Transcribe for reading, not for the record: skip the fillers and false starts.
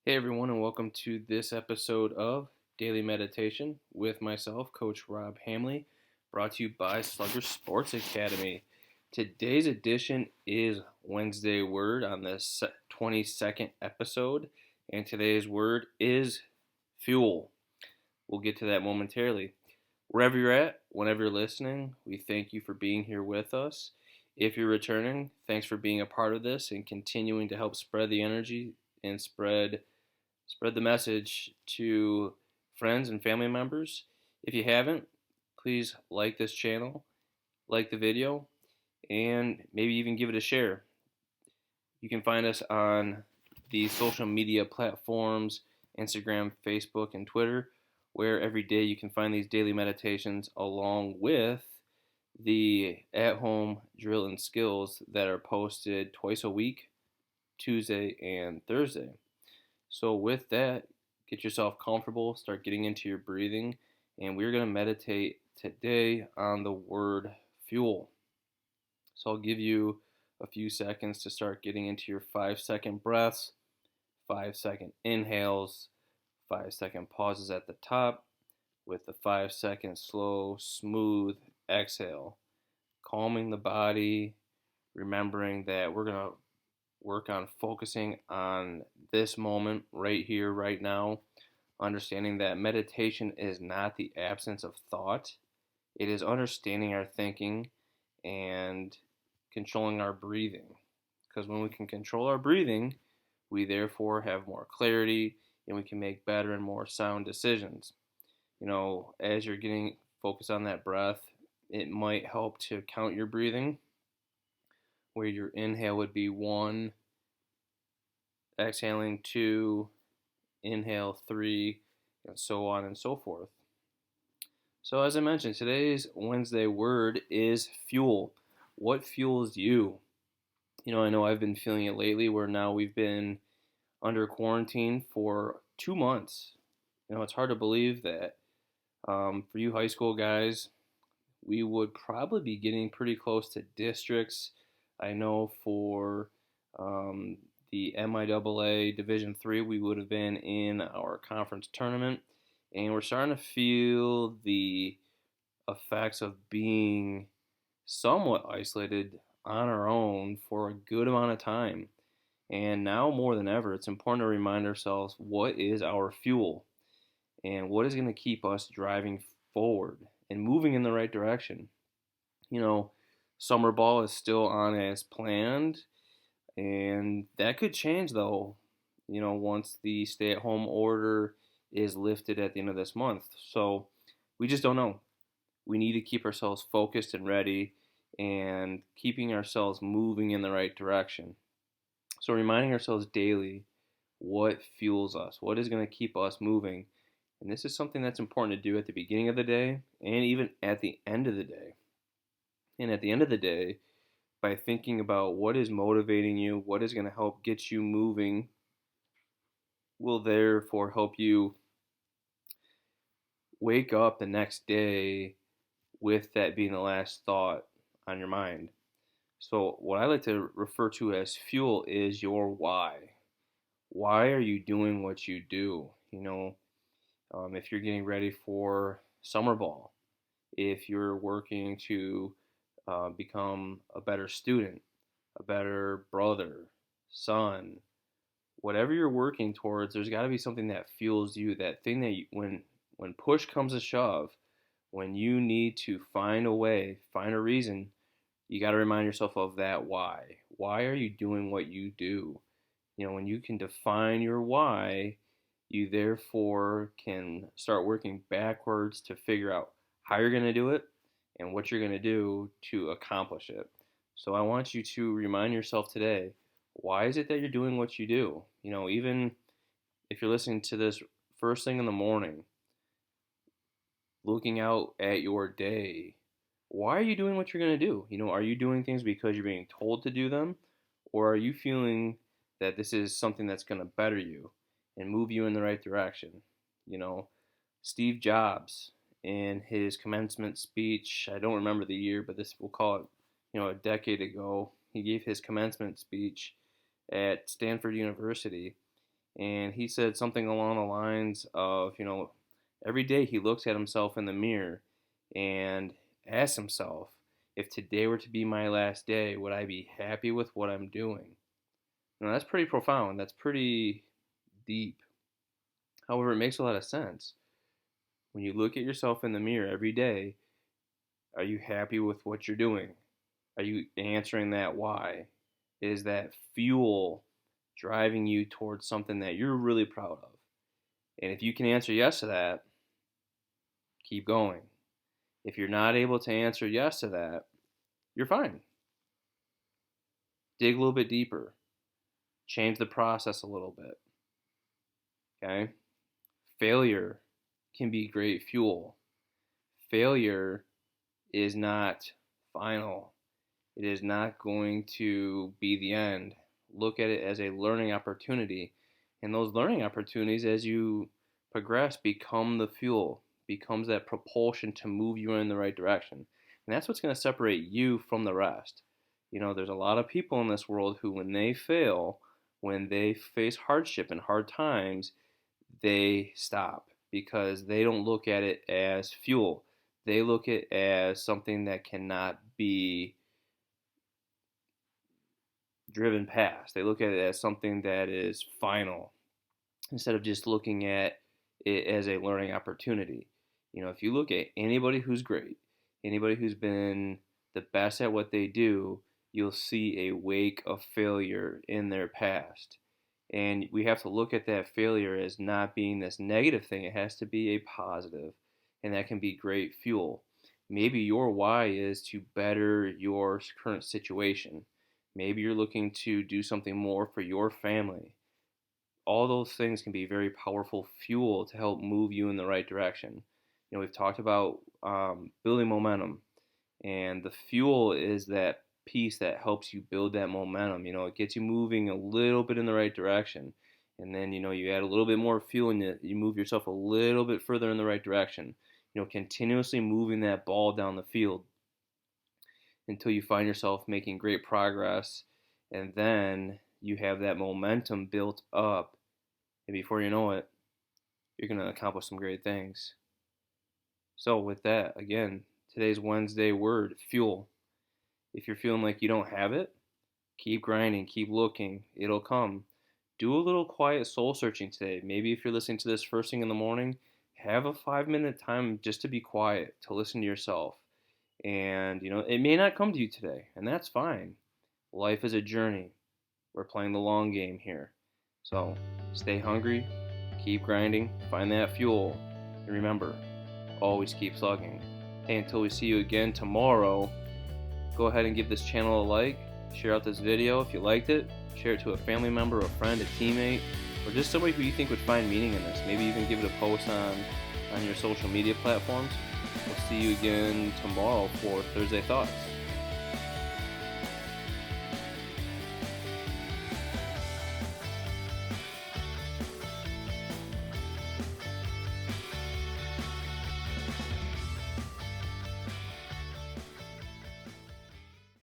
Hey everyone, and welcome to this episode of Daily Meditation with myself, Coach Rob Hamley, brought to you by Sluggers Sports Academy. Today's edition is Wednesday Word on the 22nd episode, and today's word is fuel. We'll get to that momentarily. Wherever you're at, whenever you're listening, we thank you for being here with us. If you're returning, thanks for being a part of this and continuing to help spread the energy and spread the message to friends and family members. If you haven't, please like this channel, like the video, and maybe even give it a share. You can find us on the social media platforms, Instagram, Facebook, and Twitter, where every day you can find these daily meditations along with the at-home drill and skills that are posted twice a week, Tuesday and Thursday. So with that, get yourself comfortable, start getting into your breathing, and we're going to meditate today on the word fuel. So I'll give you a few seconds to start getting into your 5-second breaths, 5-second inhales, 5-second pauses at the top with the 5-second slow, smooth exhale. Calming the body, remembering that we're going to work on focusing on this moment right here, right now, understanding that meditation is not the absence of thought. It is understanding our thinking and controlling our breathing. Because when we can control our breathing, we therefore have more clarity and we can make better and more sound decisions. As you're getting focused on that breath, it might help to count your breathing, where your inhale would be 1, exhaling 2, inhale 3, and so on and so forth. So as I mentioned, today's Wednesday word is fuel. What fuels you? I know I've been feeling it lately, where now we've been under quarantine for 2 months. It's hard to believe that. For you high school guys, we would probably be getting pretty close to districts. I know for the MIAA Division III, we would have been in our conference tournament, and we're starting to feel the effects of being somewhat isolated on our own for a good amount of time. And now more than ever, it's important to remind ourselves what is our fuel and what is going to keep us driving forward and moving in the right direction. Summer ball is still on as planned, and that could change though, once the stay-at-home order is lifted at the end of this month. So we just don't know. We need to keep ourselves focused and ready and keeping ourselves moving in the right direction. So reminding ourselves daily what fuels us, what is going to keep us moving. And this is something that's important to do at the beginning of the day and even at the end of the day. And at the end of the day, by thinking about what is motivating you, what is going to help get you moving, will therefore help you wake up the next day with that being the last thought on your mind. So what I like to refer to as fuel is your why. Why are you doing what you do? If you're getting ready for summer ball, if you're working to become a better student, a better brother, son, whatever you're working towards, there's got to be something that fuels you, that thing that when push comes to shove, when you need to find a way, find a reason, you got to remind yourself of that why. Why are you doing what you do? When you can define your why, you therefore can start working backwards to figure out how you're going to do it and what you're going to do to accomplish it. So I want you to remind yourself today, why is it that you're doing what you do? Even if you're listening to this first thing in the morning, looking out at your day, why are you doing what you're going to do? Are you doing things because you're being told to do them? Or are you feeling that this is something that's going to better you and move you in the right direction? Steve Jobs, in his commencement speech, I don't remember the year, but we'll call it, a decade ago, he gave his commencement speech at Stanford University. and he said something along the lines of, every day he looks at himself in the mirror and asks himself, if today were to be my last day, would I be happy with what I'm doing? That's pretty profound. That's pretty deep. However, it makes a lot of sense. When you look at yourself in the mirror every day, are you happy with what you're doing? Are you answering that why? Is that fuel driving you towards something that you're really proud of? And if you can answer yes to that, keep going. If you're not able to answer yes to that, you're fine. Dig a little bit deeper. Change the process a little bit. Okay? Failure can be great fuel. Failure is not final. It is not going to be the end. Look at it as a learning opportunity. And those learning opportunities, as you progress, become the fuel, becomes that propulsion to move you in the right direction. And that's what's going to separate you from the rest. There's a lot of people in this world who, when they fail, when they face hardship and hard times, they stop because they don't look at it as fuel. They look at it as something that cannot be driven past. They look at it as something that is final instead of just looking at it as a learning opportunity. If you look at anybody who's great, anybody who's been the best at what they do, you'll see a wake of failure in their past. And we have to look at that failure as not being this negative thing. It has to be a positive, and that can be great fuel. Maybe your why is to better your current situation. Maybe you're looking to do something more for your family. All those things can be very powerful fuel to help move you in the right direction. We've talked about building momentum, and the fuel is that piece that helps you build that momentum. It gets you moving a little bit in the right direction, and then you add a little bit more fuel and you move yourself a little bit further in the right direction. Continuously moving that ball down the field until you find yourself making great progress, and then you have that momentum built up, and before you know it, you're going to accomplish some great things. So with that, again, today's Wednesday word, fuel. If you're feeling like you don't have it, keep grinding, keep looking, it'll come. Do a little quiet soul searching today. Maybe if you're listening to this first thing in the morning, have a 5-minute time just to be quiet, to listen to yourself. And, it may not come to you today, and that's fine. Life is a journey. We're playing the long game here. So stay hungry, keep grinding, find that fuel, and remember, always keep slugging. Hey, until we see you again tomorrow, go ahead and give this channel a like, share out this video if you liked it, share it to a family member, a friend, a teammate, or just somebody who you think would find meaning in this. Maybe even give it a post on your social media platforms. We'll see you again tomorrow for Thursday Thoughts.